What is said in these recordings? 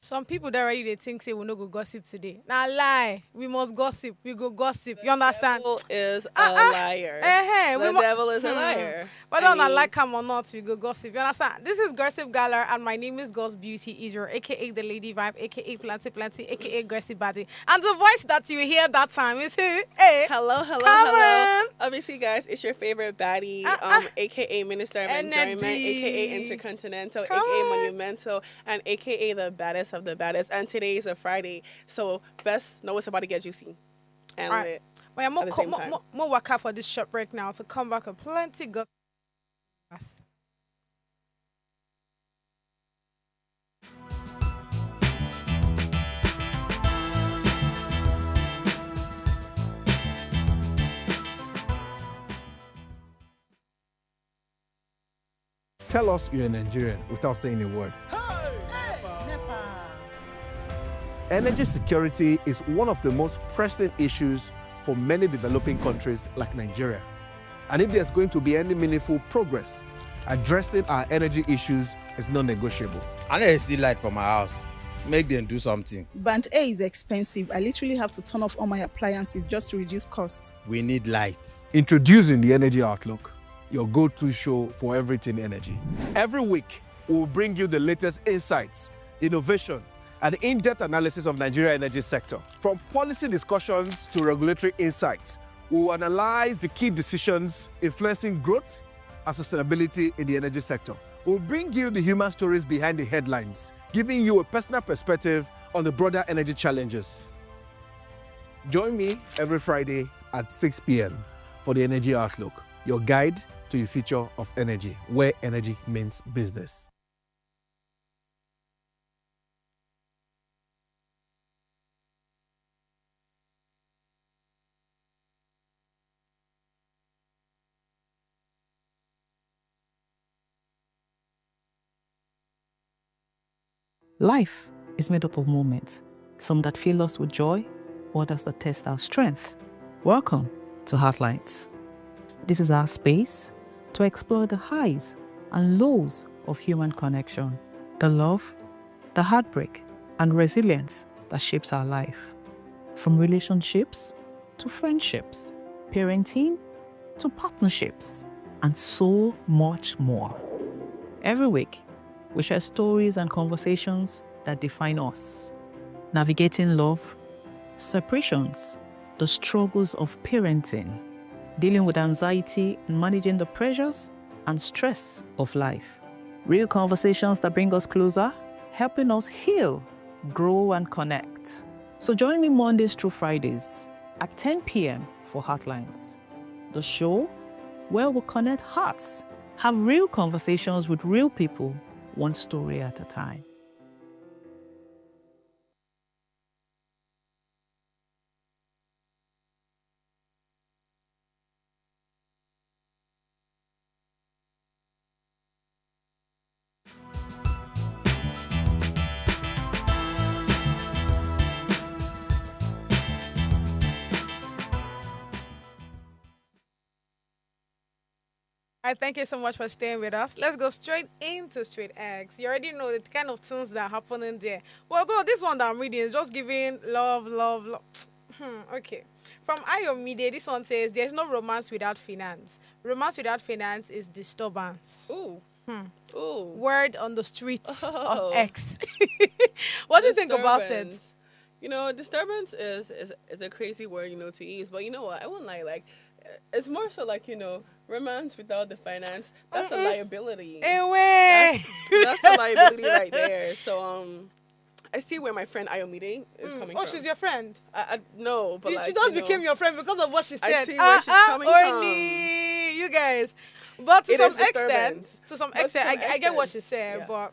Some people that already they think say we no go gossip today. Now lie. We must gossip. We go gossip. You understand? Devil is a liar. The devil is a liar. Whether I like him or not, we go gossip. You understand? This is Gossip Gala, and my name is God's Beauty Israel, aka the Lady Vibe, aka Planty Planty, aka Gossip Body. And the voice that you hear that time is who? Hey, hello. on. Obviously, guys, it's your favorite baddie, aka Minister of Enjoyment, aka Intercontinental, aka Monumental, and aka the baddest of the baddest. And today is a Friday, so best know what's about to get juicy and lit. But I'm more work out for this short break now to come back with plenty gossip. Tell us you're a Nigerian without saying a word. Energy security is one of the most pressing issues for many developing countries like Nigeria. And if there's going to be any meaningful progress, addressing our energy issues is non-negotiable. I need to see light from my house. Make them do something. Band A is expensive. I literally have to turn off all my appliances just to reduce costs. We need light. Introducing the Energy Outlook, your go-to show for everything energy. Every week, we'll bring you the latest insights, innovation, and in-depth analysis of Nigeria's energy sector. From policy discussions to regulatory insights, we will analyze the key decisions influencing growth and sustainability in the energy sector. We'll bring you the human stories behind the headlines, giving you a personal perspective on the broader energy challenges. Join me every Friday at 6 p.m. for the Energy Outlook, your guide to the future of energy, where energy means business. Life is made up of moments, some that fill us with joy, others that test our strength. Welcome to Heartlines. This is our space to explore the highs and lows of human connection, the love, the heartbreak, and resilience that shapes our life. From relationships to friendships, parenting to partnerships, and so much more. Every week, we share stories and conversations that define us, navigating love, separations, the struggles of parenting, dealing with anxiety and managing the pressures and stress of life. Real conversations that bring us closer, helping us heal, grow, and connect. So join me Mondays through Fridays at 10 p.m. for Heartlines, the show where we connect hearts, have real conversations with real people, one story at a time. Thank you so much for staying with us. Let's go straight into straight eggs. You already know the kind of things that happen in there. Well, though this one that I'm reading is just giving love. Okay. From Ayomide, this one says, there's no romance without finance. Romance without finance is disturbance. Ooh. Ooh. Word on the streets of X. What do you think about it? You know, disturbance is a crazy word, to use. But you know what? I won't lie. Like, it's more so like, romance without the finance, that's a liability. That's a liability right there. So, I see where my friend Ayomide is coming from. Oh, she's your friend? No, but she just became your friend because of what she said. I see where she's coming from. You guys. But to some extent, I get what she said, yeah.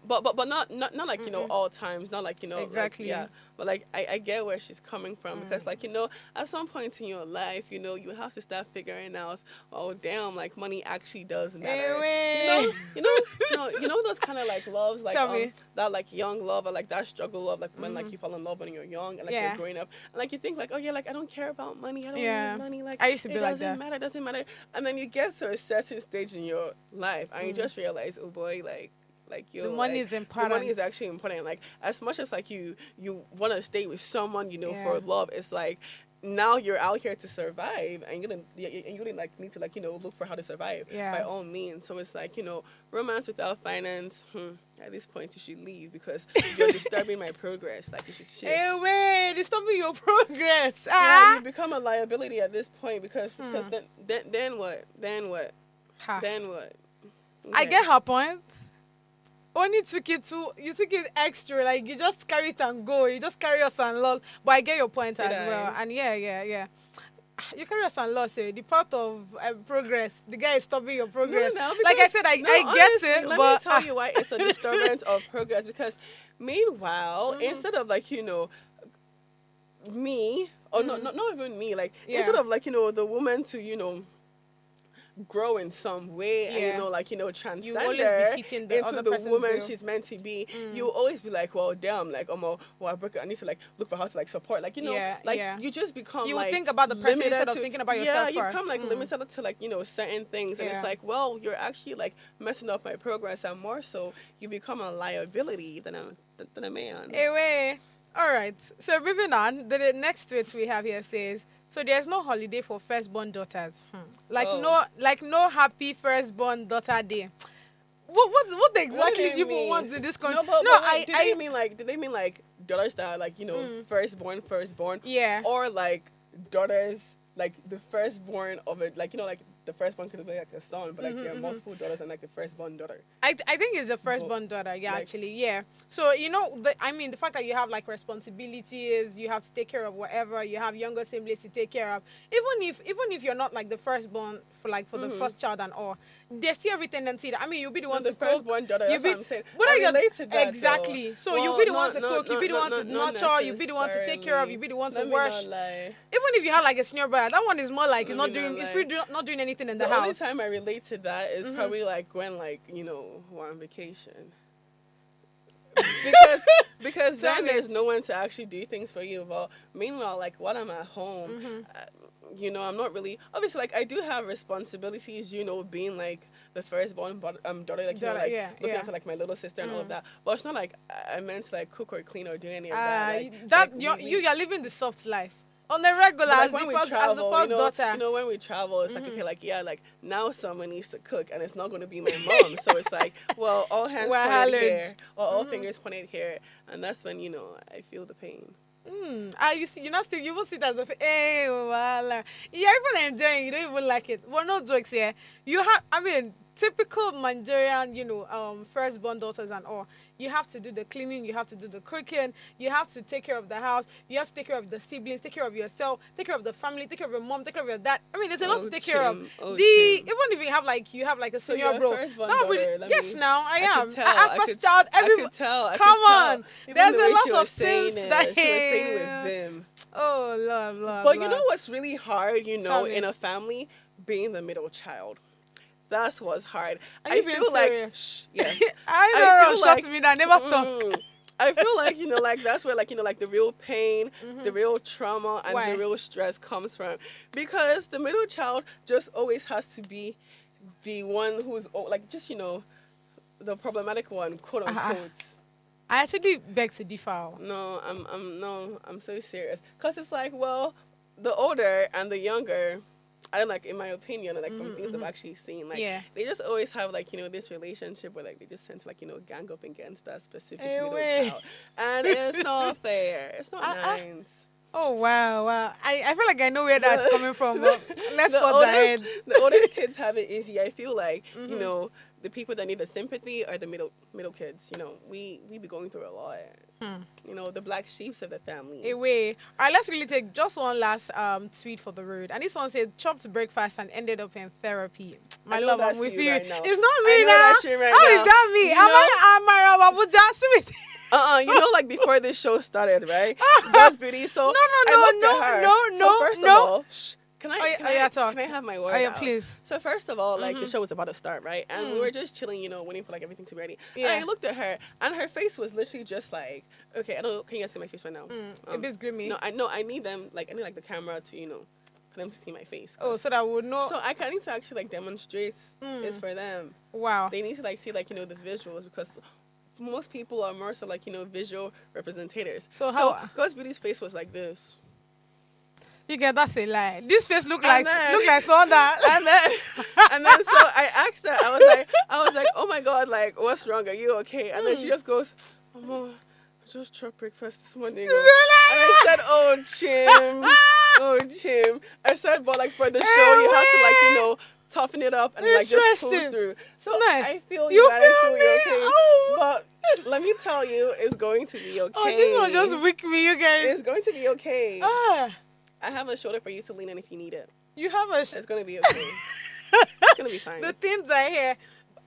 but not like all times, not like exactly. Like, yeah. But like I get where she's coming from because like at some point in your life you have to start figuring out, oh damn, like money actually does matter. You know those kind of like loves, like that like young love or like that struggle love, like when like you fall in love when you're young and like you're growing up and like you think like, oh yeah, like I don't care about money, I don't need money, like I used to be like that. It doesn't matter, and then you get to a certain stage in your life and you just realize, oh boy, like Like, yo, The money like, is the important. money is actually important. Like, as much as like you want to stay with someone, for love, it's like now you're out here to survive, and you didn't like need to like look for how to survive by all means. So it's like romance without finance. At this point, you should leave because you're disturbing my progress. Like, you should shift. Hey, wait, disturbing your progress. Yeah, you become a liability at this point because then what? Then what? Ha. Then what? I Okay. get her point. Only took it extra, like you just carry it and go. You just carry us and loss. But I get your point as well. And yeah. You carry us and loss. The part of progress. The guy is stopping your progress. No, Like I said, I get honestly, it. Let But me tell you why it's a disturbance of progress. Because meanwhile, instead of like me, or not even me, like instead of like the woman to grow in some way and transcend You always her be fitting the into other the person's woman bill. she's meant to be. You always be like, well, damn, like I broke it. I need to like look for how to like support, like you just become You would like think about the person limited instead of to- thinking about yourself you first. become like limited to like certain things, and Yeah. it's like, well, you're actually like messing up my progress, and more so you become a liability than a man. Anyway, all right. So moving on, the next tweet we have here says, so there's no holiday for firstborn daughters. Like no happy firstborn daughter day. What exactly do people want in this country? Do they mean like daughters that are like firstborn, Yeah. or like daughters like the firstborn of it, like like the firstborn could be like a son, but like there are multiple daughters and like the firstborn daughter. I think it's a firstborn daughter, yeah, like- actually, yeah. So, the fact that you have, like, responsibilities, you have to take care of whatever, you have younger siblings to take care of, even if you're not, like, the firstborn for the first child and all, there's still every tendency that, you'll be the one The to cook. firstborn daughter, that's what I'm saying. But I you're- relate to that, exactly. though. So, you'll be the one to Well, cook, you'll be the one to nurture, you'll be the one to take care of, you'll be the one to Let me wash. not lie. Even if you have, like, a senior brother, that one is more like, Let not me doing, not it's lie. pretty not doing anything in the The only house. time I relate to that is probably like when like we're on vacation. because Tell then me. there's no one to actually do things for you. But meanwhile, like while I'm at home, I'm not really obviously like I do have responsibilities. Being like the firstborn daughter, like Daughter, like yeah, looking yeah. after like my little sister and all of that. But it's not like I meant to like cook or clean or do any of that. Like, That like, you're living the soft life on the regular but, as, like, the when we first, travel, as the first daughter. when we travel, it's like, okay, like, yeah, like, now someone needs to cook, and it's not going to be my mom. So it's like, well, all hands We're pointed hollered. here, or all fingers pointed here, and that's when, I feel the pain. You not still you won't see it as a hey voila. You're even enjoying, you don't even like it. Well, no jokes here. You have typical Nigerian, firstborn daughters and all. You have to do the cleaning, you have to do the cooking, you have to take care of the house, you have to take care of the siblings, take care of yourself, take care of the family, take care of your mom, take care of your dad. There's a lot to take care of. Chim. Even Chim. if you have like a So senior you're a bro. firstborn That would daughter, be, let yes, me- now I am. could tell, I I first could- child. I could tell. Come on. Even There's the way a she lot was of saying things it, that she was saying it with vim. Oh Lord. But you know what's really hard, Tell me. in a family, being the middle child. That's what's hard. Are you being serious? Yes. I I know, feel trust like- me, that never thought. I feel like, like that's where like, like the real pain, the real trauma, and Why? the real stress comes from. Because the middle child just always has to be the one who's like just, the problematic one, quote unquote. I actually beg to differ. No, I'm so serious. Cause it's like, well, the older and the younger, I don't like, in my opinion, like from things I've actually seen, like Yeah. they just always have like this relationship where like they just tend to like gang up against that specific Hey, middle wait. child, and it's not fair. It's not nice. Oh wow. I feel like I know where that's coming from. But let's The put ahead. the older kids have it easy. I feel like the people that need the sympathy are the middle kids. We be going through a lot. The black sheeps of the family. Away. All right, let's really take just one last tweet for the road. And this one said, chopped breakfast and ended up in therapy. My I know love, I'm that's with you you. right now. It's not I me know now. that shit right How now. is that me? Am I Abuja? Sweet. Like before this show started, right? That's beauty. So I looked at her. So first of all, can I talk. can I have my word Oh, yeah, out? please. So first of all, like the show was about to start, right? And we were just chilling, waiting for like everything to be ready. Yeah. And I looked at her, and her face was literally just like, okay, I don't. Can you guys see my face right now? A bit gloomy. No, I know. I need them. Like I need like the camera to for them to see my face. Oh, so that would know. So I kind of need to actually like demonstrate it's for them. Wow. They need to like see like the visuals, because most people are more so like visual representators. So how God's Beauty's face was like this. You get that's a lie. This face look And like then- someone that. and then so I asked her. I was like, oh my God, like what's wrong? Are you okay? And then she just goes, Mama, I just tried breakfast this morning. And I said, oh Chim, oh Chim. I said, but like for the show, you have to like toughen it up and like just pull Interesting. through. So Nice. I feel You you, and I feel feel me? you're okay. Oh. But let me tell you, it's going to be okay. Oh, this one just weak me, you guys. It's going to be okay. Ah, I have a shoulder for you to lean on if you need it. you have a. It's going to be okay. It's going to be fine. The things I hear.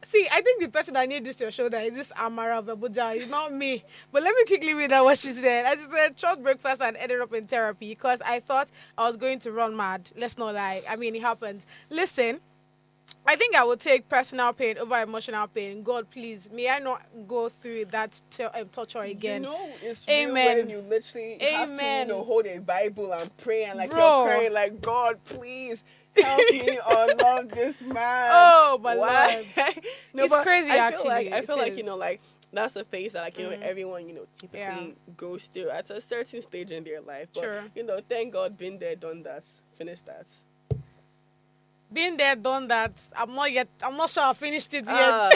See, I think the person that needs this to your shoulder is this Amara Babuja. It's not me. But let me quickly read out what she said. As she said, short breakfast and ended up in therapy because I thought I was going to run mad. Let's not lie. I mean, it happens. Listen, I think I would take personal pain over emotional pain. God, please, may I not go through that torture again. It's Amen. real when you literally have Amen. to, hold a Bible and pray and like Bro. you're praying like, God, please help me unlove this man. Oh, my Why? It's but crazy, I actually. feel like It is. like that's a phase that like everyone typically Yeah. goes through at a certain stage in their life. But Sure. thank God, been there, done that, finished that. Been there, done that. I'm not sure I finished it yet.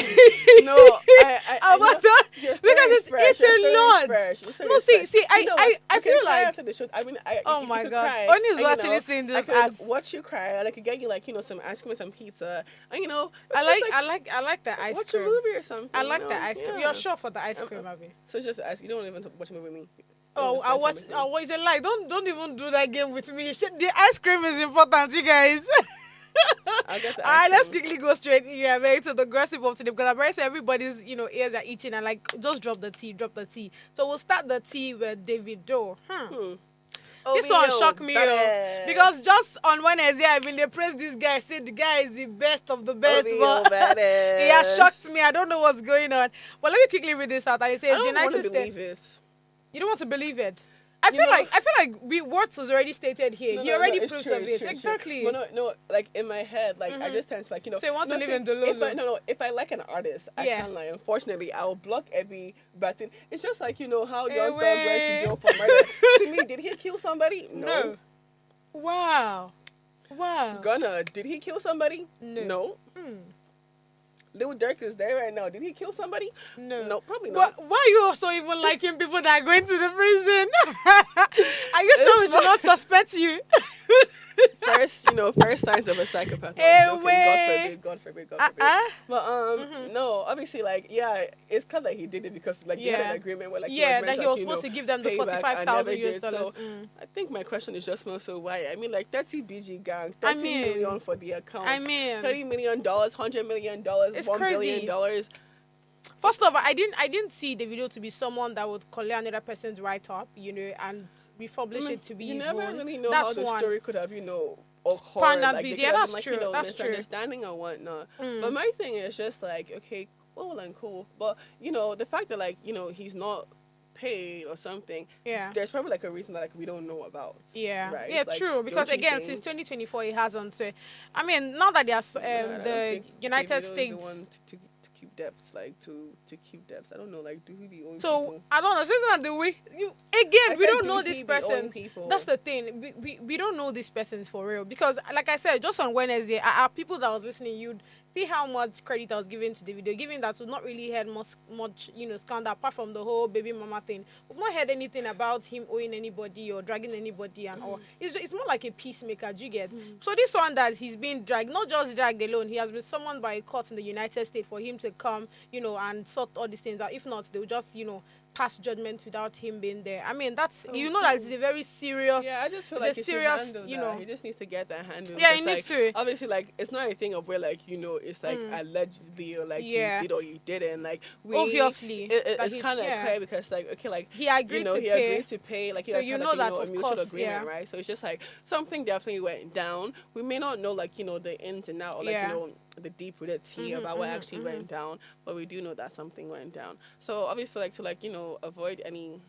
No, I I'm know not done. your Because story is it's fresh, your a story is lot. fresh, your story No, is see, fresh. see, You know what? I You can feel cry like. after the show. I mean, Oh you my could God. cry, Oni is and, actually saying this I could as- watch you cry, and I could get you like some ice cream and some pizza, and I like the ice watch cream. a movie or something. I like the ice cream. Yeah. You're sure for the ice cream, Abby? So it's just ice. You don't even watch a movie with me. Oh, Just I spend watch. time with me. Oh, what is it like? Don't even do that game with me. The ice cream is important, you guys. I'll get the All right, ice let's cream. quickly go straight to the gossip of today because I'm very sure everybody's ears are itching and like just drop the tea. So we'll start the tea with Davido. This one OVO, shocked me baddest. because just on Wednesday I mean they praised this guy, said the guy is the best of the best, OVO, but baddest. he has shocked me. I don't know what's going on. But let me quickly read this out. And it says I don't want United to States. believe it. You don't want to believe it. I You feel know- like words was already stated here. No, He no, already no, it's proves true, of it's it. true, it's Exactly. true. But no, like in my head, like I just tend to like So you want to live in if Delulu. if I like an artist, I Yeah. can't lie. Unfortunately, I will block every bad thing. It's just like how Young Thug way. went to jail for murder. To me, did he kill somebody? No. Wow. Gunna, did he kill somebody? No. Lil Durk is there right now. Did he kill somebody? No. No, probably not. Why are you also even liking people that are going to the prison? Are you sure we It's should not suspect you? First signs of a psychopath. No, Eh, I'm joking. way. God forbid. Uh-uh. But no, obviously, like, yeah, it's kind of like he did it because like they had Yeah. an agreement where like Yeah, he that he meant was to, supposed to give them the pay back and $45,000 never US did. dollars. So I think my question is just more so why. I mean, like 30 BG gang, 30 I mean- million for the account. I mean- $30 million, $100 million, It's $1 crazy. billion. First of all, I didn't see the video to be someone that would collect another person's write up, and republish it to be You his never own. really know That's how the one. story could have, occurred. Panned out Like, with- they yeah, could have that's been, true, like, that's true. misunderstanding or whatnot. But my thing is just like, okay, cool and cool. But, the fact that, like, he's not paid or something, Yeah. there's probably like a reason that like we don't know about. Yeah, Right? yeah, Like, true. Because don't you again, think- since 2024, it hasn't. So, I mean, now that there's I don't the think United Davido is States. the one to keep debts, like to keep debts. I don't know, like do he be owing So people? I don't know. This is not the way. I We said, don't do know he this be owing person. people? That's the thing. We don't know these persons for real because, like I said, just on Wednesday, our people that was listening, you'd see how much credit I was given to the video, given that we've not really heard much scandal apart from the whole baby mama thing. We've not heard anything about him owing anybody or dragging anybody and all. It's more like a peacemaker. Do you get? So this one that he's been dragged, not just dragged alone, he has been summoned by a court in the United States for him to come, and sort all these things out. If not, they'll just, pass judgment without him being there. I mean, that's that it's a very serious. Yeah, I just feel it's like a he serious, should handle that. He just needs to get that handled. Yeah, because, he needs like, to. Obviously, like it's not a thing of where like it's like allegedly or like Yeah. you did or you didn't. Like Obviously, it's like kind of yeah. clear because like okay, like He agreed to he pay. agreed to pay. Like So you you guys know had, like, that, a of mutual course, agreement, yeah. right? So it's just like something definitely went down. We may not know like the ins and outs, or, like Yeah. the deep rooted tea about what actually went down, but we do know that something went down. So obviously, like to avoid any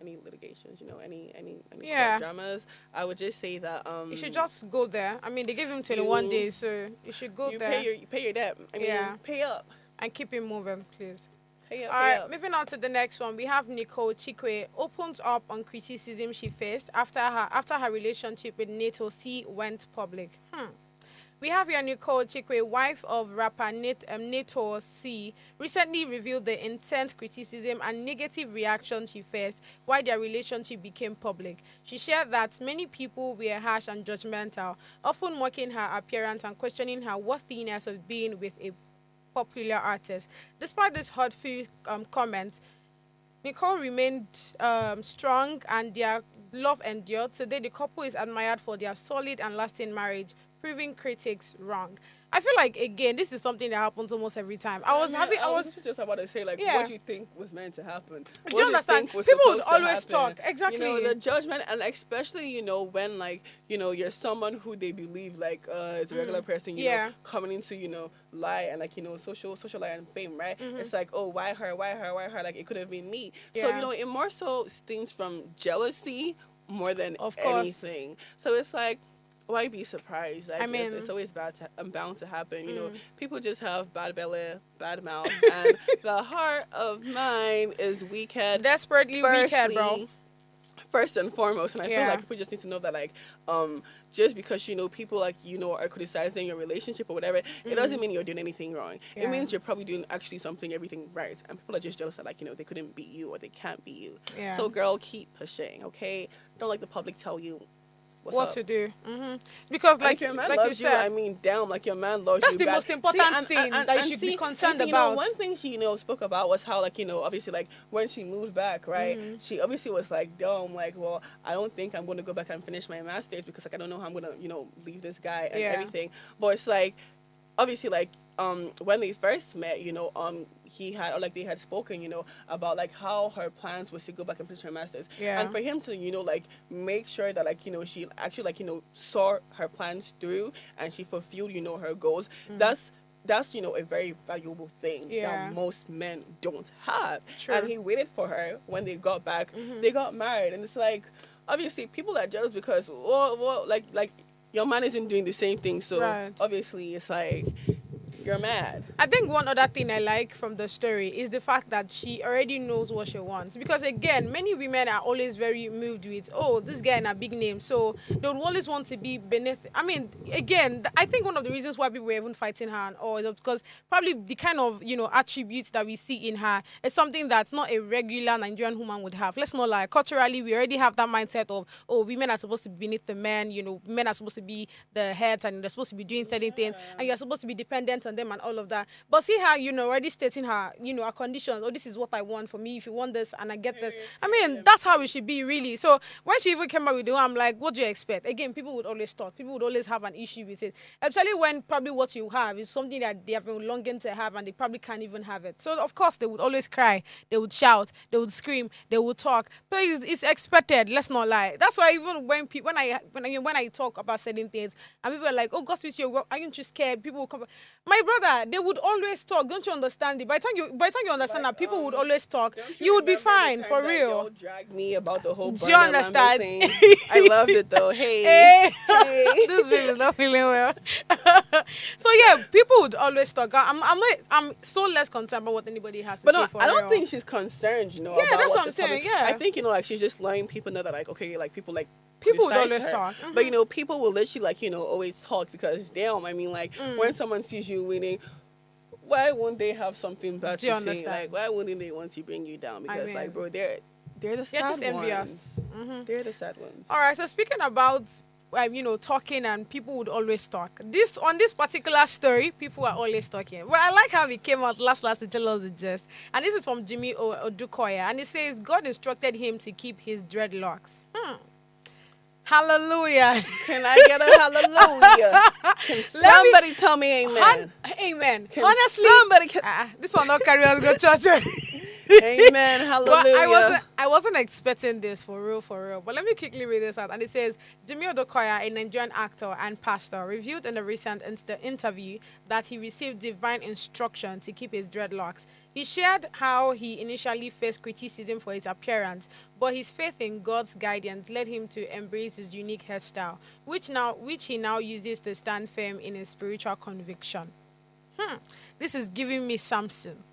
any litigations, any Yeah. court dramas, I would just say that You should just go there. I mean, they gave him 21 days, so you should go you there pay your debt. I mean, Yeah. pay up. and keep it moving, please. Pay up, All pay right, up. moving on to the next one. We have Nicole Chikwe opens up on criticism she faced after her relationship with Nato C went public. We have here Nicole Chikwe, wife of rapper Nato C, recently revealed the intense criticism and negative reactions she faced while their relationship became public. She shared that many people were harsh and judgmental, often mocking her appearance and questioning her worthiness of being with a popular artist. Despite this hurtful comment, Nicole remained strong and their love endured. Today, the couple is admired for their solid and lasting marriage, proving critics wrong. I feel like, again, this is something that happens almost every time. I was just about to say, like, Yeah. what do you think was meant to happen? Do you understand? People would always talk. Exactly. You know, the judgment, and especially, when, like, you're someone who they believe, like, is a regular person, you Yeah. know, coming into, lie and, like, social lie and fame, right? It's like, oh, why her? Why her? Why her? Like, it could have been me. So, Yeah. it more so stems from jealousy more than Of course. anything. So it's like, why be surprised? Like, I mean- it's always bound to happen. You know, people just have bad belly, bad mouth, and the heart of mine is weakhead. Desperately wicked, bro. First and foremost, and I feel Yeah. like people just need to know that, like, just because people like are criticizing your relationship or whatever, it doesn't mean you're doing anything wrong. Yeah. It means you're probably doing actually everything right, and people are just jealous that, like, they couldn't beat you or they can't beat you. Yeah. So, girl, keep pushing, okay? Don't let the public tell you what's What up. to do. Because, And like, if your man like loves you said, I mean, damn, like, your man loves That's you the back. most important and- thing and- that you and should be see- concerned and see, about. One thing she, spoke about was how, like, obviously, like, when she moved back, right, she obviously was like, dumb, like, well, I don't think I'm going to go back and finish my master's because, like, I don't know how I'm going to, leave this guy and Yeah. everything. But it's like, obviously, like, when they first met, they had spoken, about, like, how her plans was to go back and finish her master's. Yeah. And for him to, like, make sure that, like, she actually, like, saw her plans through and she fulfilled, her goals, that's a very valuable thing Yeah. that most men don't have. True. And he waited for her. When they got back, they got married. And it's like, obviously, people are jealous because, like, your man isn't doing the same thing. So, Right. obviously, it's like, you're mad. I think one other thing I like from the story is the fact that she already knows what she wants. Because, again, many women are always very moved with, oh, this guy in a big name. So they would always want to be beneath. I mean, again, I think one of the reasons why people were even fighting her is because probably the kind of, attributes that we see in her is something that's not a regular Nigerian woman would have. Let's not lie. Culturally, we already have that mindset of, oh, women are supposed to be beneath the men. Men are supposed to be the heads and they're supposed to be doing certain things. And you're supposed to be dependent on them and all of that. But see how, already stating her, her conditions. Oh, this is what I want for me. If you want this and I get this. I mean, that's how it should be, really. So when she even came out with the one, I'm like, what do you expect? Again, people would always talk. People would always have an issue with it. Especially when probably what you have is something that they have been longing to have and they probably can't even have it. So, of course, they would always cry. They would shout. They would scream. They would talk. But it's expected. Let's not lie. That's why even when I talk about certain things and people are like, oh, God, with your aren't you scared? People will come. My brother, they would always talk. Don't you understand it? By the time you understand that people would always talk, you would be fine, for real. Y'all dragged me about the whole Do you Burna understand? Lambo thing. I loved it though. Hey. This baby is not feeling well. So yeah, people would always talk. I'm so less concerned about what anybody has to But say. no, For I don't real. think she's concerned, Yeah, about that's what I'm the saying, public- yeah. I think, like, she's just letting people know that, like, okay, like, people, like, People would criticize always her. talk. But, people will literally, like, always talk because, damn, I mean, like, when someone sees you winning, why won't they have something bad Do you to say? understand? Like, why wouldn't they want to bring you down? Because, mean- like, bro, they're the sad just envious. ones. They're the sad ones. All right, so speaking about talking and people would always talk. On this particular story, people are always talking. Well, I like how he came out last to tell us the gist. And this is from Jimmy Odukoya. And it says, God instructed him to keep his dreadlocks. Hallelujah. Can I get a hallelujah? Can somebody tell me amen? Amen. Can Honestly, somebody this one not carry us go church. Amen. But Hallelujah. I wasn't expecting this for real. But let me quickly read this out. And it says, Jimmy Odukoya, a Nigerian actor and pastor, revealed in a recent interview that he received divine instruction to keep his dreadlocks. He shared how he initially faced criticism for his appearance, but his faith in God's guidance led him to embrace his unique hairstyle, which he now uses to stand firm in his spiritual conviction. This is giving me Samson.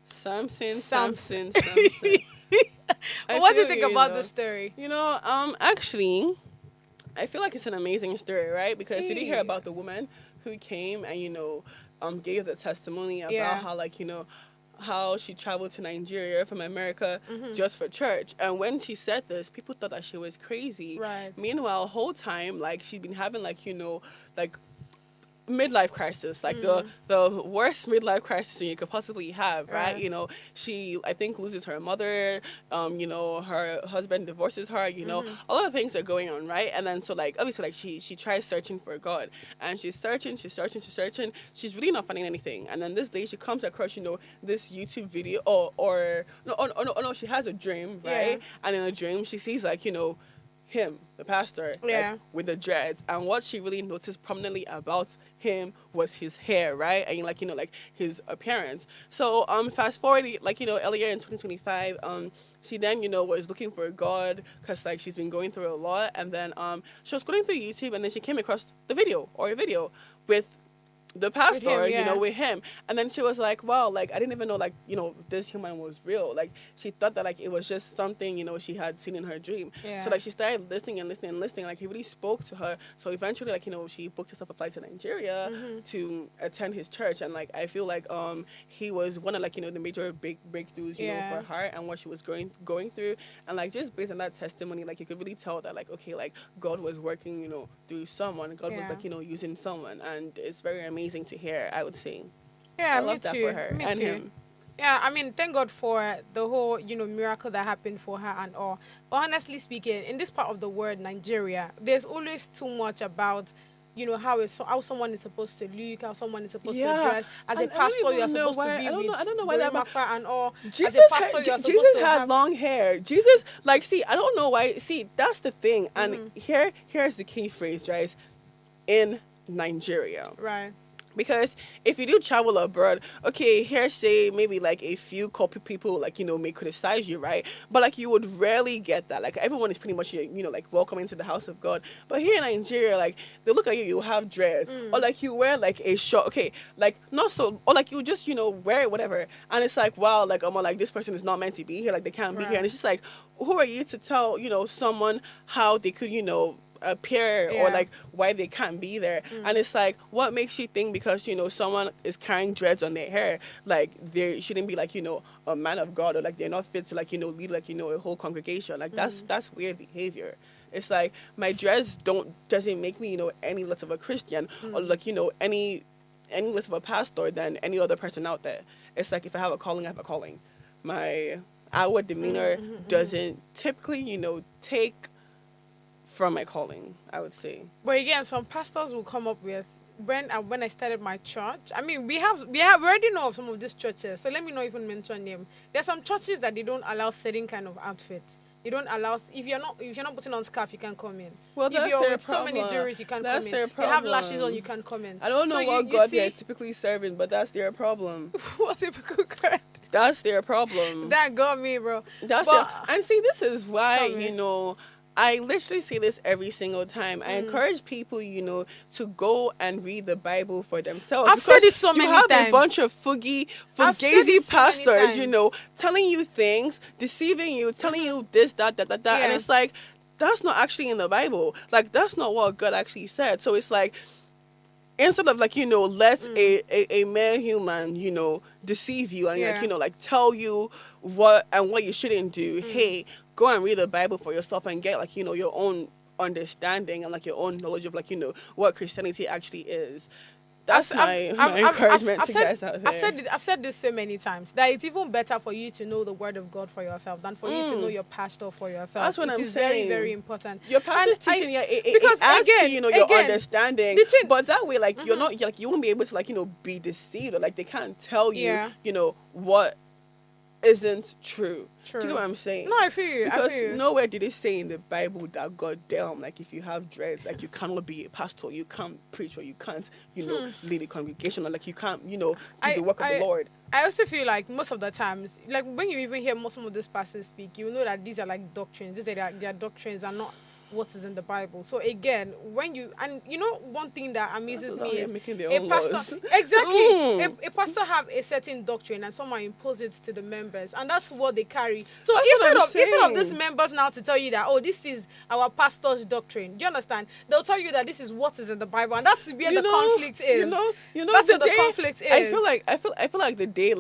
Samson. But what do you think about the story? Actually, I feel like it's an amazing story, right? Because did you hear about the woman who came and gave the testimony about how how she traveled to Nigeria from America just for church? And when she said this, people thought that she was crazy. Right. Meanwhile, the whole time, she'd been having midlife crisis, the worst midlife crisis you could possibly have, right? She, I think, loses her mother, her husband divorces her, a lot of things are going on, right? And then so obviously she tries searching for God, and she's searching, she's really not finding anything. And then this day she comes across this YouTube video, no, she has a dream, right? And in a dream she sees him, the pastor, with the dreads, and what she really noticed prominently about him was his hair, right? And his appearance. So fast forward, earlier in 2025, she then was looking for God, because she's been going through a lot, and then she was going through YouTube, and then she came across a video with the pastor, with him. And then she was like, wow, I didn't even know, this human was real. She thought that, it was just something, she had seen in her dream. Yeah. So, she started listening. He really spoke to her. So, eventually, she booked herself a flight to Nigeria to attend his church. And, I feel he was one of, the major big breakthroughs, for her and what she was going through. And, just based on that testimony, you could really tell that, God was working, through someone. God was, using someone. And it's very amazing to hear, I would say. Yeah, I love that for her and him. Yeah, I mean, thank God for the whole, miracle that happened for her and all. But honestly speaking, in this part of the world, Nigeria, there's always too much about, how someone is supposed to look, how someone is supposed to dress. As a pastor, you're supposed to be with I don't know why that and all. Jesus, As a pastor, you're supposed Jesus to had have long hair. Jesus, see, I don't know why. See, that's the thing. And here's the key phrase, right? In Nigeria. Right. Because if you do travel abroad, okay, here say maybe a few couple people may criticize you, right? But you would rarely get that. Everyone is pretty much welcome into the house of God. But here in Nigeria, they look at you, you have dreads, or you wear a short, okay, not so, or you just wear it, whatever, and it's wow, this person is not meant to be here, they can't be here, and it's just who are you to tell someone how they could appear or why they can't be there? And it's what makes you think because someone is carrying dreads on their hair they shouldn't be a man of God, or they're not fit to lead a whole congregation? That's weird behavior. It's my dreads doesn't make me any less of a Christian or any less of a pastor than any other person out there. It's if I have a calling, I have a calling. My outward demeanor doesn't typically take from my calling, I would say. But again, some pastors will come up with, when I started my church, I mean, we already know of some of these churches, so let me not even mention them. There are some churches that they don't allow certain kind of outfits. They don't allow, if you're not putting on scarf, you can't come in. Well, if you're with so many jewelry, you can't come in. You have lashes on, you can't come in. I don't know what God they're typically serving, but that's their problem. What typical God? That's their problem. That got me, bro. And see, this is why, I literally say this every single time. I encourage people, to go and read the Bible for themselves. I've said it so many times. You have a bunch of fugazi pastors, telling you things, deceiving you, telling you this, that. Yeah. And it's that's not actually in the Bible. That's not what God actually said. So it's instead of let a mere human, deceive you and tell you what you shouldn't do. Hey, go and read the Bible for yourself and get your own understanding and your own knowledge of what Christianity actually is. That's my encouragement to guys out there. I've said this so many times that it's even better for you to know the word of God for yourself than for you to know your pastor for yourself. That's what I'm saying. It is very, very important. Your pastor's teaching it adds to your understanding, but that way you're not you won't be able to be deceived, or they can't tell you what isn't true. True. Do you know what I'm saying? No, I feel you. Because I feel you. nowhere did it say in the Bible that goddamn, like if you have dreads, like you cannot be a pastor, you can't preach, or you can't, lead a congregation, or like you can't, do the work of the Lord. I also feel like most of the times, like when you even hear some of these pastors speak, you know that these are like doctrines. These are their doctrines are not what is in the Bible. So again, when you one thing that amuses me is a pastor exactly a pastor have a certain doctrine and someone impose it to the members, and that's what they carry. So instead of these members now to tell you that this is our pastor's doctrine, do you understand? They'll tell you that this is what is in the Bible, and that's where the conflict is. That's where the conflict is. I feel like the day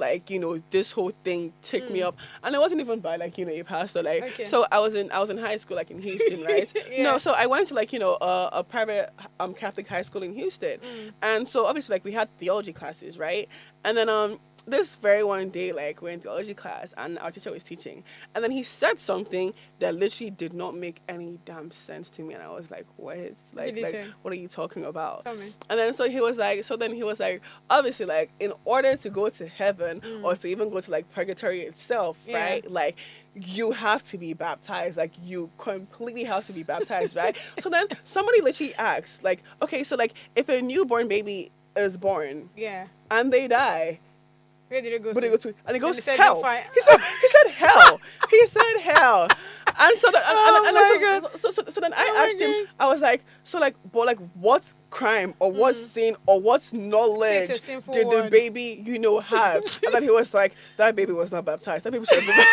this whole thing ticked me up, and it wasn't even by a pastor. So I was in high school in Houston, right? Yeah. No, so I went to a private Catholic high school in Houston, and so obviously we had theology classes, right? And then this very one day we're in theology class and our teacher was teaching, and then he said something that literally did not make any damn sense to me, and I was like, what? What are you talking about? Tell me. And then he was like, obviously in order to go to heaven or to even go to purgatory itself, right? You have to be baptized. You completely have to be baptized, right? So then somebody literally asks, okay, so if a newborn baby is born, and they die, where did it go? But they go to, and he goes, said hell. He said hell. He said hell. And so so then I asked him, I was like, but what crime or what sin or what knowledge did the baby, have? And then he was like, that baby was not baptized. That baby should have been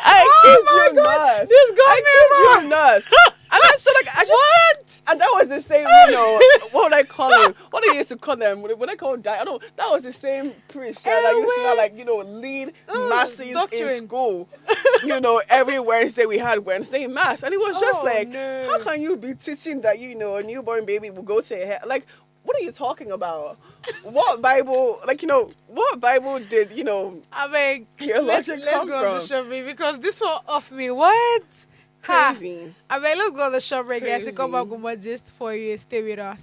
I kid you not. This got me nuts. And then I just what? And that was the same, what would I call him? What did I used to call them? When I call that was the same priest that used to lead masses in school. Every Wednesday we had Wednesday mass, and it was just how can you be teaching that a newborn baby will go to hell? What are you talking about? What Bible, what Bible did, I mean, your logic let's come go from? on the shop break, because this one off me. What? Crazy. I mean, let's go on the shop break, guys, to come back with more gist for you. Stay with us.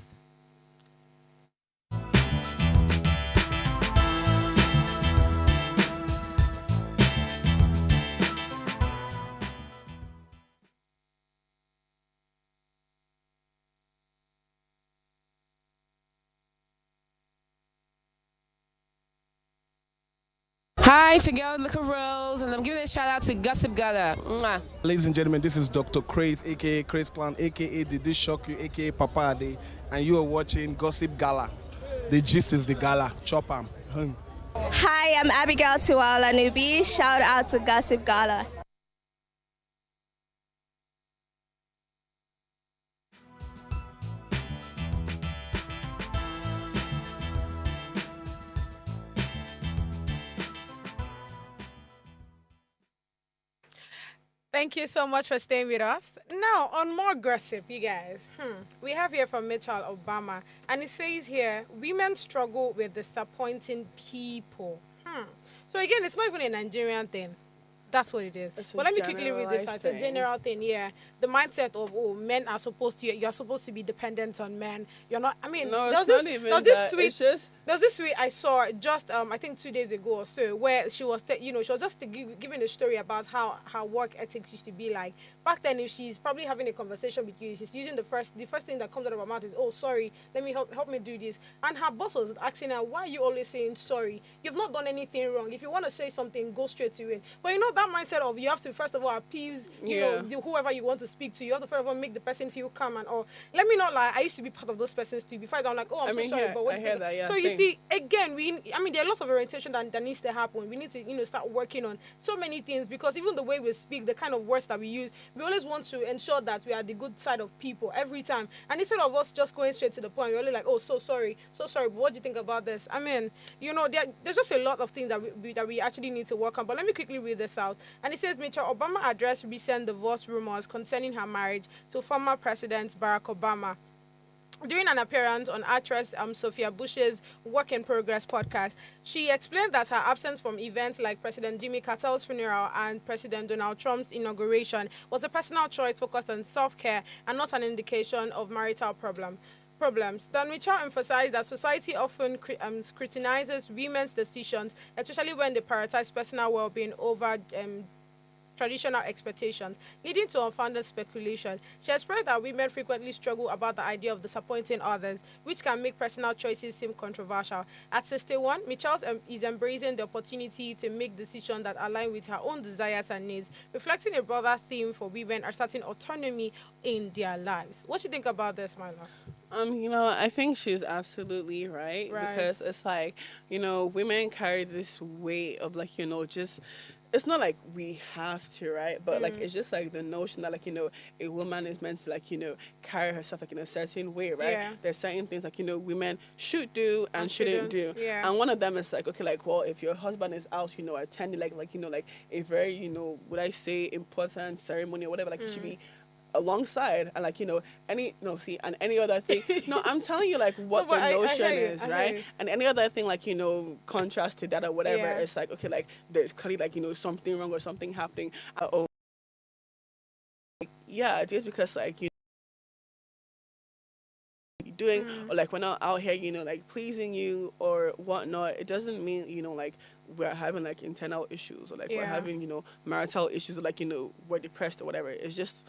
Hi, it's your girl, Luca Rose, and I'm giving a shout out to Gossip Gala. Mwah. Ladies and gentlemen, this is Dr. Craze, aka Craze Clan, aka Did This Shock You, aka Papa Ade, and you are watching Gossip Gala. The gist is the gala. Chop 'em. Hi, I'm Abigail Tiwala Nubi. Shout out to Gossip Gala. Thank you so much for staying with us. Now, on more gossip, you guys, we have here from Michelle Obama, and it says here, women struggle with disappointing people. So again, it's not even a Nigerian thing. That's what it is. But let me quickly read this. It's a general thing, yeah. The mindset of, men are supposed to, you're supposed to be dependent on men. You're not, I mean, no, there was this tweet I saw just, I think 2 days ago or so, where she was, she was just giving a story about how her work ethics used to be like. Back then, if she's probably having a conversation with you, she's using the first thing that comes out of her mouth is, oh, sorry, let me help me do this. And her boss was asking her, why are you always saying sorry? You've not done anything wrong. If you want to say something, go straight to it. But that mindset of you have to first of all appease whoever you want to speak to. You have to first of all make the person feel calm and all. Let me not lie, I used to be part of those persons too. Before I'm like, I'm so sorry, but what do you think? So you see, again, there are lots of orientation that needs to happen. We need to start working on so many things, because even the way we speak, the kind of words that we use, we always want to ensure that we are the good side of people every time. And instead of us just going straight to the point, we're only like, oh, so sorry, but what do you think about this? I mean, there's just a lot of things that we actually need to work on. But let me quickly read this out. And it says, Michelle Obama addressed recent divorce rumors concerning her marriage to former President Barack Obama. During an appearance on actress Sophia Bush's Work in Progress podcast, she explained that her absence from events like President Jimmy Carter's funeral and President Donald Trump's inauguration was a personal choice focused on self-care and not an indication of marital problem. problems. Then Mitchell emphasized that society often scrutinizes women's decisions, especially when they prioritize personal well-being over traditional expectations, leading to unfounded speculation. She expressed that women frequently struggle about the idea of disappointing others, which can make personal choices seem controversial. At 61, Michelle is embracing the opportunity to make decisions that align with her own desires and needs, reflecting a broader theme for women asserting autonomy in their lives. What do you think about this, my love? I think she's absolutely right. Because it's like, women carry this weight of like, just it's not like we have to, right? But like it's just like the notion that like, a woman is meant to like, carry herself like in a certain way, right? Yeah. There's certain things like, women should do and shouldn't do. Yeah. And one of them is like, okay, like, well, if your husband is out, attending like a very, would I say important ceremony or whatever, like it should be alongside and like any other thing. No, I'm telling you like what the notion is, right? And any other thing like contrast to that or whatever, it's like okay, like there's clearly like something wrong or something happening. Just because like you're doing or like we're not out here like pleasing you or whatnot, it doesn't mean like we're having like internal issues or like we're having marital issues or like we're depressed or whatever. It's just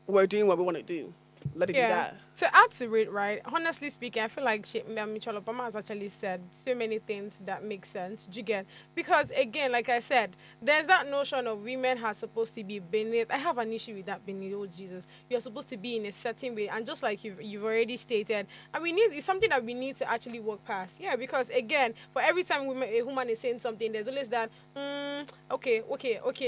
we're doing what we want to do. Let it be that. To add to it, right, honestly speaking, I feel like Michelle Obama has actually said so many things that make sense. Do you get? Because, again, like I said, there's that notion of women are supposed to be beneath. I have an issue with that beneath. Oh, Jesus. You're supposed to be in a certain way. And just like you've already stated, and it's something that we need to actually work past. Yeah, because, again, for every time a woman is saying something, there's always that, okay.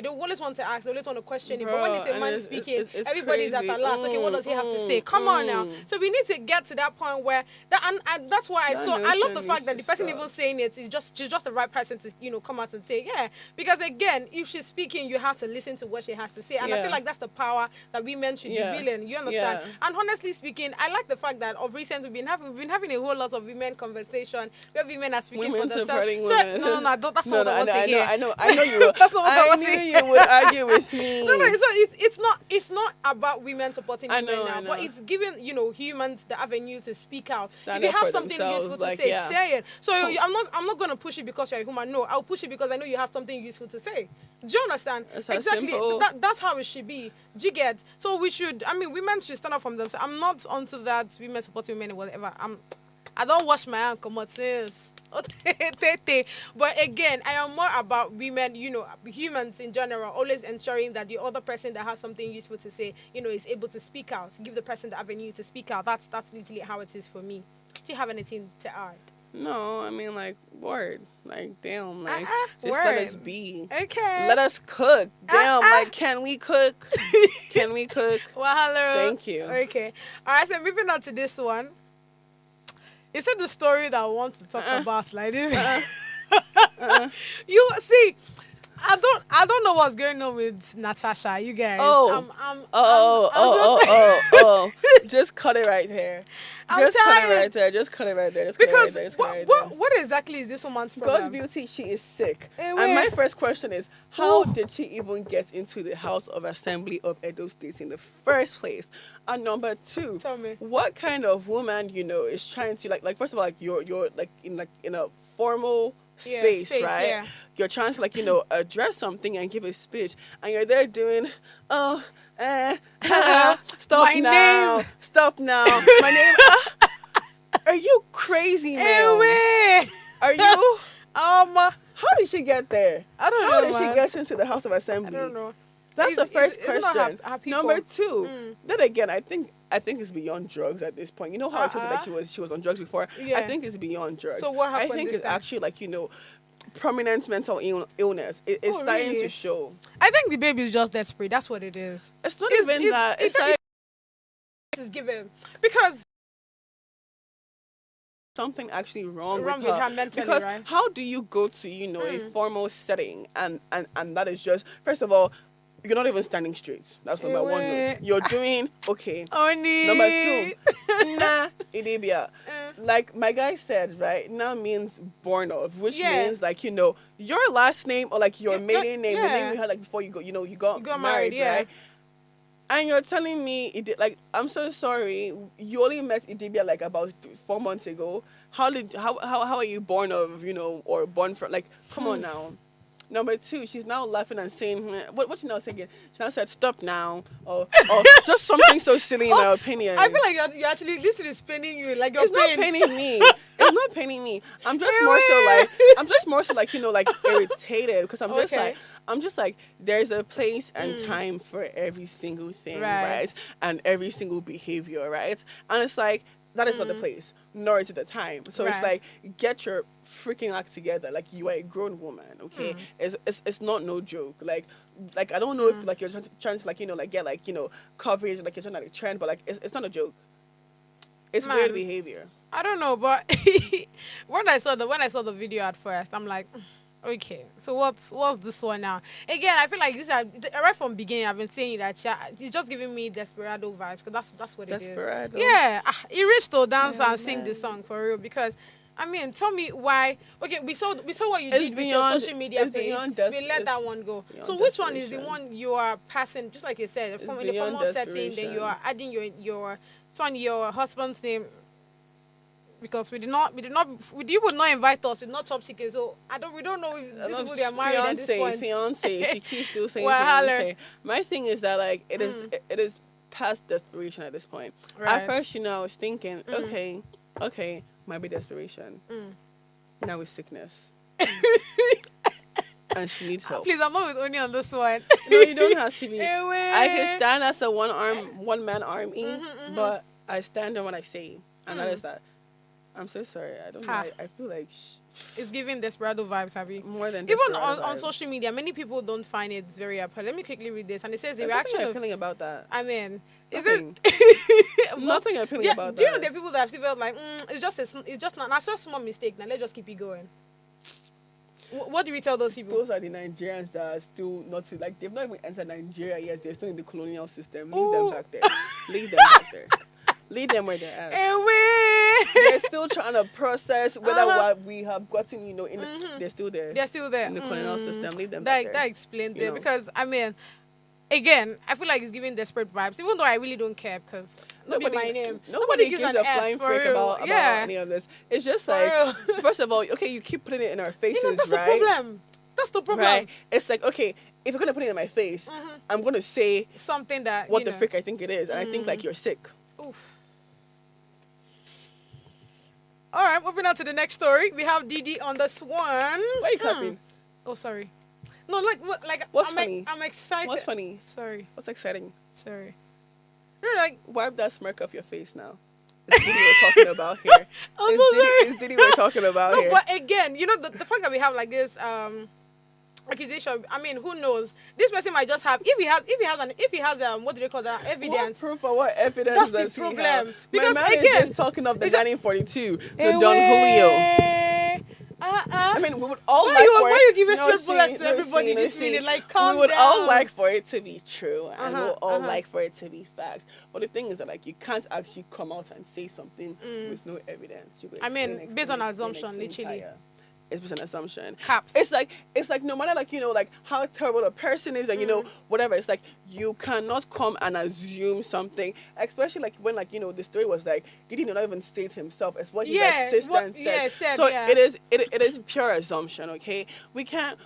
They always want to ask, they always want to question it. But when it's a man speaking, everybody's crazy. at a lot. Okay, what does he have to say? Come on now. So we need to get to that point where and that's why I love the fact that the person even saying it is she's just the right person to come out and say because again if she's speaking you have to listen to what she has to say, and I feel like that's the power that women should be wielding. You understand? And honestly speaking, I like the fact that of recent we've been having a whole lot of women conversation where women are speaking for themselves. No, that's not what I want to hear. I know you will. That's not what I want to knew hear. you would argue with me. No, it's not about women supporting women now, but it's giving humans the avenue to speak out. If you have something useful to say, say it. So I'm not going to push it because you're a human. No, I'll push it because I know you have something useful to say. Do you understand? Exactly. That's how it should be. Do you get? So women should stand up from themselves. I'm not onto that women supporting women or whatever. I don't wash my hands, come on, sis. But again, I am more about women, humans in general, always ensuring that the other person that has something useful to say, is able to speak out, give the person the avenue to speak out. That's literally how it is for me. Do you have anything to add? No, like word, like damn, like just word. let us be. Okay. Let us cook. Damn, like can we cook? Can we cook? Well, hello. Thank you. Okay. All right. So moving on to this one. Is it the story that I want to talk about like this? You see, I don't know what's going on with Natasha. You guys. Just cut it right there. Just cut it right there. Because what exactly is this woman's problem? God's beauty, she is sick. And my first question is, how did she even get into the House of Assembly of Edo State in the first place? And number two, tell me, what kind of woman is trying to like first of all, like you're like in a formal space, right? Yeah. You're trying to address something and give a speech, and you're there doing stop now. My name. Are you crazy, man? Are you? How did she get there? I don't know. How did she get into the House of Assembly? I don't know. That's the first question. Her Number two, then again, I think it's beyond drugs at this point. You know how I told you that she was on drugs before? Yeah. I think it's beyond drugs. So what happened? I think it's actually prominent mental illness. It's starting to show. I think the baby is just desperate. That's what it is. It's not even that. It's like it's given because something actually wrong with her mentally, because right? How do you go to a formal setting and that is just, first of all, you're not even standing straight. That's number one. You're doing okay. Oni. Number two, nah, idibia. Like my guy said, right? Now means born of, which means your last name or your maiden name, the name you had before you got you got married, right? And you're telling me, like, I'm so sorry. You only met Idibia like about 4 months ago. How are you born of, or born from? Like, come on now. Number two, she's now laughing and saying, what she now saying? She now said, stop now, or just something so silly in her opinion. I feel like you actually, this is paining you, like you're It's not paining me. It's not paining me. I'm just more so like, like irritated because I'm just like, there's a place and time for every single thing, right? And every single behavior, right? And it's like, that is not the place, nor is it the time. So it's like, get your freaking act together. Like, you are a grown woman, okay? It's not no joke. Like I don't know if like you're trying to like get like coverage, like you're trying to trend, but like it's not a joke. It's weird behavior. I don't know, but when I saw the video at first, I'm like, okay, so what's this one now? Again, I feel like this right from beginning. I've been saying that it's just giving me Desperado vibes, because that's what it is. Desperado. Yeah, he reached to dance and sing the song for real. Because I mean, tell me why. Okay, we saw what you did with your social media page. We let that one go. So which one is the one you are passing? Just like you said, from in the formal setting, then you are adding your husband's name. Because you would not invite us, we did not chop chicken, so we don't know if these people they are married at this point. Fiance, she keeps still saying fiance. My thing is that like it is past desperation at this point. Right. At first, I was thinking, okay, might be desperation. Now it's sickness. And she needs help. Please, I'm not with Oni on this one. No, you don't have to be. I can stand as a one man army, but I stand on what I say, and that is that. I'm so sorry. I don't know. I feel like it's giving Desperado vibes, Abby. More than even on social media, many people don't find it very appealing. Let me quickly read this, and it says the reaction nothing appealing about that. I mean, nothing. Nothing appealing about that. Do you know the people that have felt like it's just not that's just a small mistake. Now let's just keep it going. What do we tell those people? Those are the Nigerians that are still not like they've not even entered Nigeria yet. They're still in the colonial system. Leave them back there. Leave them back there. Leave them where they're at. They're still trying to process whether what we have gotten, they're still there. They're still there. In the colonial system. Leave them back there. That explains it. Because, I mean, again, I feel like it's giving desperate vibes, even though I really don't care because nobody my name. Nobody gives a flying frick about any of this. It's just like, first of all, okay, you keep putting it in our faces, that's right? The problem. That's the problem. Right? It's like, okay, if you're going to put it in my face, I'm going to say something that, what the frick I think it is. And I think like you're sick. Oof. All right, moving on to the next story. We have Didi on this one. Why are you clapping? Oh, sorry. No, like what's funny? I'm excited. What's funny? Sorry. What's exciting? Sorry. You're like, wipe that smirk off your face now. It's Didi we're talking about here. It's Didi we're talking about here. No, but again, the fact that we have like this accusation. I mean, who knows? This person might just have if he has what do they call that, evidence? What proof or what evidence? That's the problem. Because my man is just talking of the 1942, the Don Julio. I mean, we would all like for it. Why are you giving straight bullets to everybody this minute? Like, calm down. We would all like for it to be true, and we would all like for it to be facts. But the thing is that, like, you can't actually come out and say something with no evidence. Based on assumption, literally. It's just an assumption. Caps. It's like no matter like like how terrible a person is and whatever. It's like you cannot come and assume something, especially like when like the story was like he did not even state himself as what his assistant said. So it is pure assumption. Okay, we can't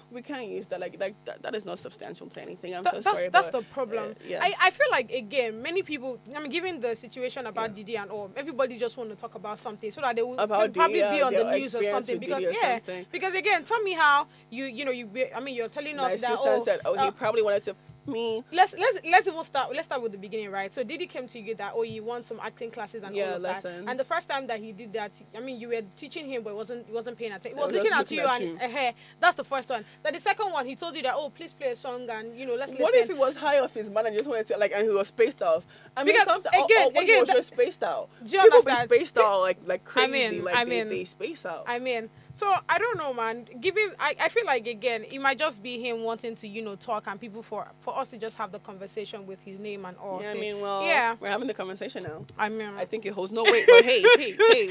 use that like that is not substantial to anything. I'm so sorry. That's the problem. I feel like again many people. I mean, given the situation about Didi and all, everybody just want to talk about something so that they will probably be on the news or something because Because again, tell me how you're telling us that said, he probably wanted to me. Let's even start. Let's start with the beginning, right? So Didi came to you that he wants some acting classes and all of lessons. that. And the first time that he did that, I mean, you were teaching him, but he wasn't paying attention. He was looking at you and that's the first one. Then the second one, he told you that please play a song and let's listen. What if he was high off his man and just wanted to and he was spaced out? I mean, because sometimes he was just spaced out. Do you People understand? be spaced out like crazy. They space out. I mean. So I don't know, man. I feel like again, it might just be him wanting to, talk and people for us to just have the conversation with his name and all. Yeah, I mean, we're having the conversation now. I mean, I think it holds no weight. But hey.